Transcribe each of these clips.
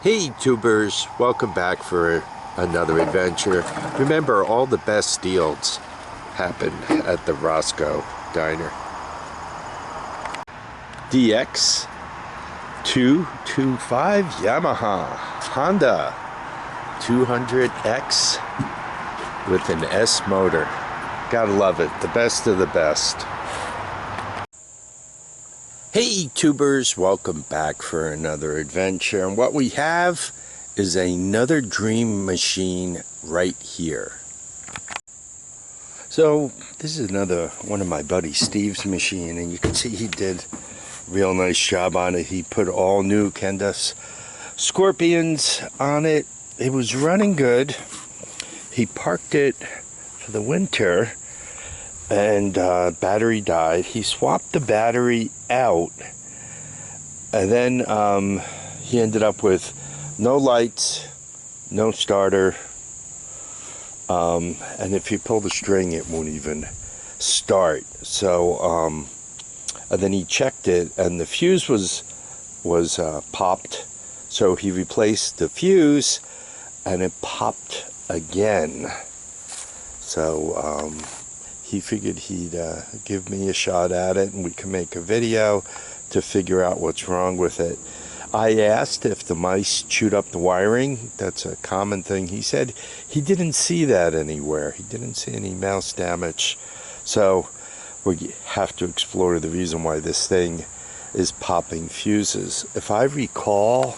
Hey tubers, welcome back for another adventure. Remember, all the best deals happen at the Roscoe Diner. DX225 Yamaha Honda 200X with an S motor. Gotta love it, the best of the best. Hey tubers, welcome back for another adventure, and what we have is another dream machine right here. So this is another one of my buddy Steve's machine, and you can see he did a real nice job on it. He put all new Kendas Scorpions on it. It was running good. He parked it for the winter and battery died. He swapped the battery out, and then he ended up with no lights, no starter, and if you pull the string it won't even start. So and then he checked it and the fuse was popped, so he replaced the fuse and it popped again. So he figured he'd give me a shot at it and we can make a video to figure out what's wrong with it. I asked if the mice chewed up the wiring. That's a common thing. He said he didn't see that anywhere. He didn't see any mouse damage. So we have to explore the reason why this thing is popping fuses. If I recall,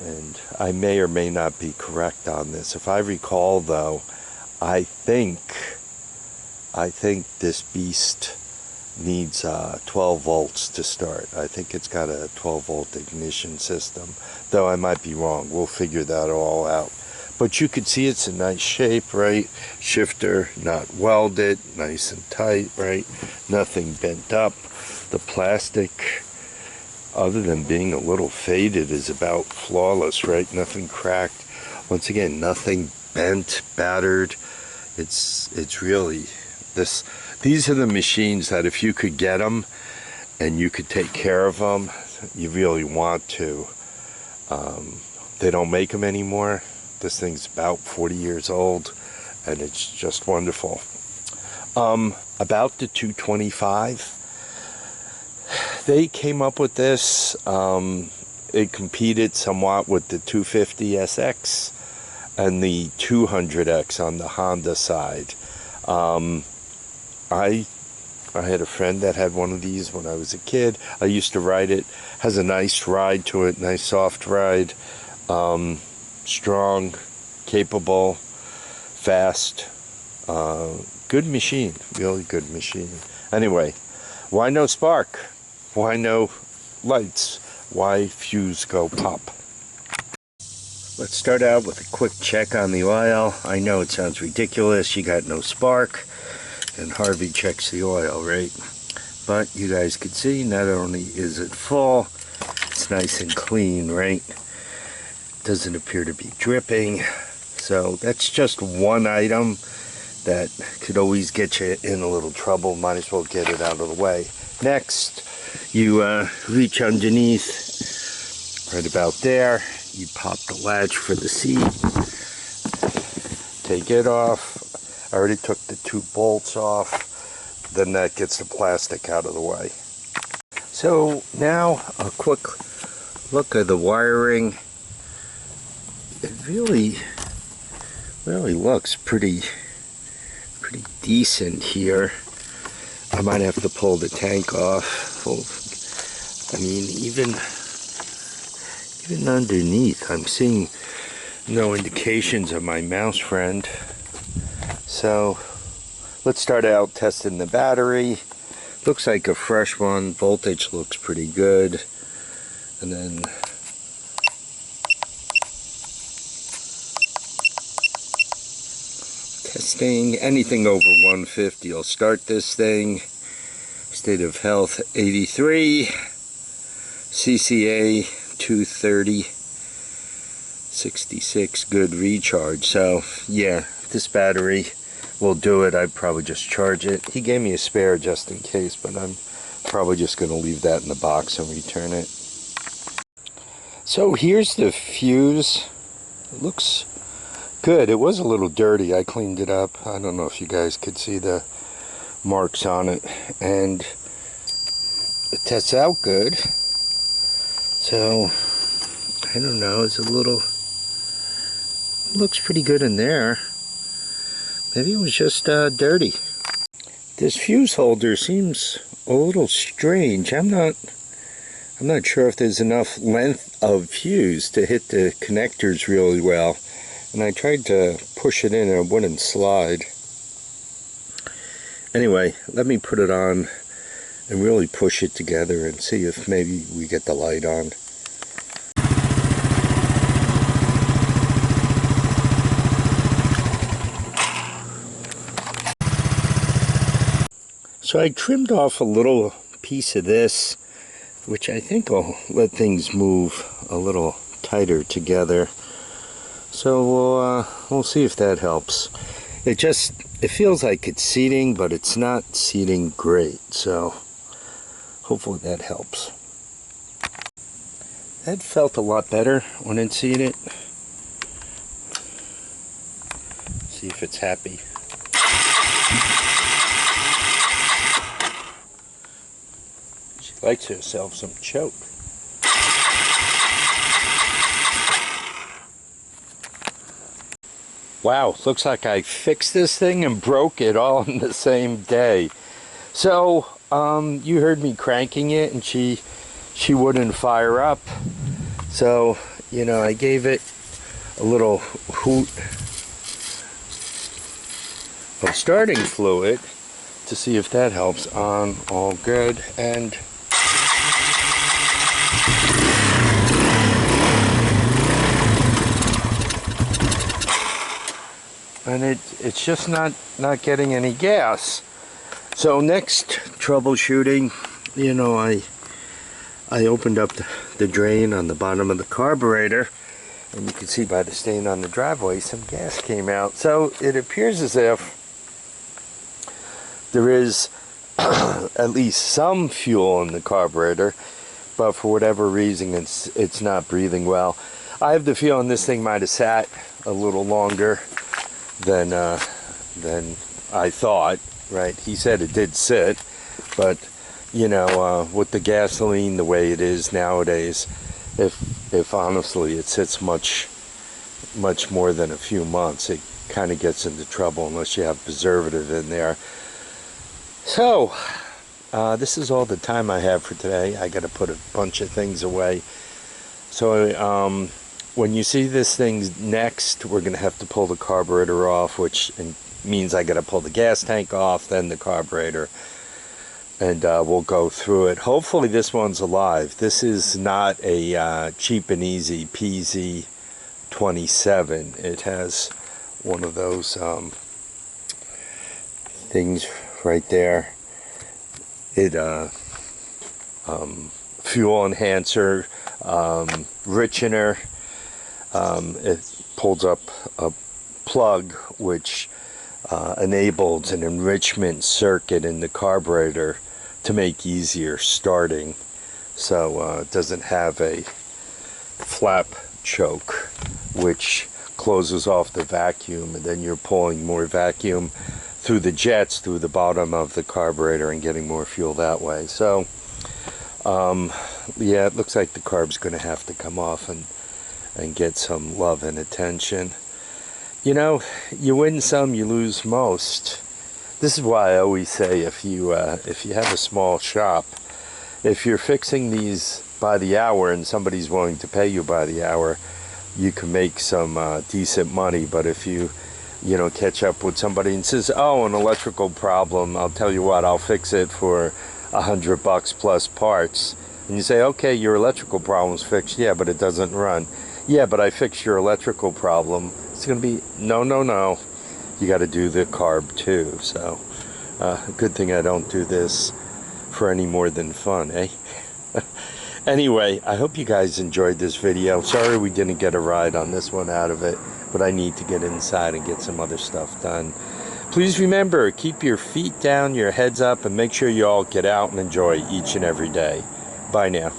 and I may or may not be correct on this, if I recall though, I think this beast needs 12 volts to start. I think it's got a 12 volt ignition system, though I might be wrong. We'll figure that all out. But you can see it's in nice shape, right? Shifter not welded, nice and tight, right? Nothing bent up. The plastic, other than being a little faded, is about flawless, right? Nothing cracked. Once again, nothing bent, battered. It's really this. These are the machines that if you could get them and you could take care of them, you really want to. They don't make them anymore. This thing's about 40 years old and it's just wonderful. About the 225, they came up with this. It competed somewhat with the 250 SX and the 200X on the Honda side. I had a friend that had one of these when I was a kid. I used to ride it. Has a nice ride to it, nice soft ride. Strong, capable, fast. Good machine, really good machine. Anyway, why no spark? Why no lights? Why fuse go pop? Let's start out with a quick check on the oil. I know it sounds ridiculous, you got no spark, and Harvey checks the oil, right? But you guys can see, not only is it full, it's nice and clean, right? Doesn't appear to be dripping. So that's just one item that could always get you in a little trouble. Might as well get it out of the way. Next, you reach underneath, right about there. You pop the latch for the seat, take it off. I already took the 2 bolts off, then that gets the plastic out of the way. So now a quick look at the wiring. It really looks pretty decent here. I might have to pull the tank off. I mean, even underneath, I'm seeing no indications of my mouse friend. So let's start out testing the battery. Looks like a fresh one. Voltage looks pretty good. And then testing. Anything over 150 will start this thing. State of health 83. CCA 230. 66. Good recharge. So yeah, this battery will do it. I'd probably just charge it. He gave me a spare just in case, but I'm probably just going to leave that in the box and return it. So here's the fuse. It looks good. It was a little dirty. I cleaned it up. I don't know if you guys could see the marks on it, and it tests out good. So I don't know, it's a little, looks pretty good in there. Maybe it was just dirty. This fuse holder seems a little strange. I'm not sure if there's enough length of fuse to hit the connectors really well. And I tried to push it in and it wouldn't slide. Anyway, let me put it on and really push it together and see if maybe we get the light on. So I trimmed off a little piece of this, which I think will let things move a little tighter together. So we'll see if that helps. It feels like it's seating, but it's not seating great. So hopefully that helps. That felt a lot better when it seated. See if it's happy. She likes herself some choke. Wow, looks like I fixed this thing and broke it all in the same day. So, you heard me cranking it and she wouldn't fire up. So, you know, I gave it a little hoot of starting fluid to see if that helps. On, all good, and it's just not getting any gas. So next troubleshooting, you know, I opened up the drain on the bottom of the carburetor, and you can see by the stain on the driveway some gas came out. So it appears as if there is at least some fuel in the carburetor, but for whatever reason it's not breathing well. I have the feeling this thing might have sat a little longer than I thought, right? He said it did sit, but you know, with the gasoline the way it is nowadays, if honestly it sits much more than a few months, it kind of gets into trouble unless you have preservative in there. So this is all the time I have for today. I got to put a bunch of things away. So when you see this thing next, we're going to have to pull the carburetor off, which means I got to pull the gas tank off, then the carburetor, and we'll go through it. Hopefully this one's alive. This is not a cheap and easy PZ27. It has one of those things right there. It fuel enhancer, richener. It pulls up a plug which enables an enrichment circuit in the carburetor to make easier starting. So it doesn't have a flap choke which closes off the vacuum, and then you're pulling more vacuum through the jets through the bottom of the carburetor and getting more fuel that way. So yeah, it looks like the carb's going to have to come off and get some love and attention. You know, you win some, you lose most. This is why I always say, if you have a small shop, if you're fixing these by the hour and somebody's willing to pay you by the hour, you can make some decent money. But if you know, catch up with somebody and says, oh, an electrical problem, I'll tell you what, I'll fix it for $100 plus parts. And you say, okay, your electrical problem's fixed. Yeah, but it doesn't run. Yeah, but I fixed your electrical problem. It's going to be, no. You got to do the carb too. So, good thing I don't do this for any more than fun, eh? Anyway, I hope you guys enjoyed this video. Sorry we didn't get a ride on this one out of it, but I need to get inside and get some other stuff done. Please remember, keep your feet down, your heads up, and make sure you all get out and enjoy each and every day. Bye now.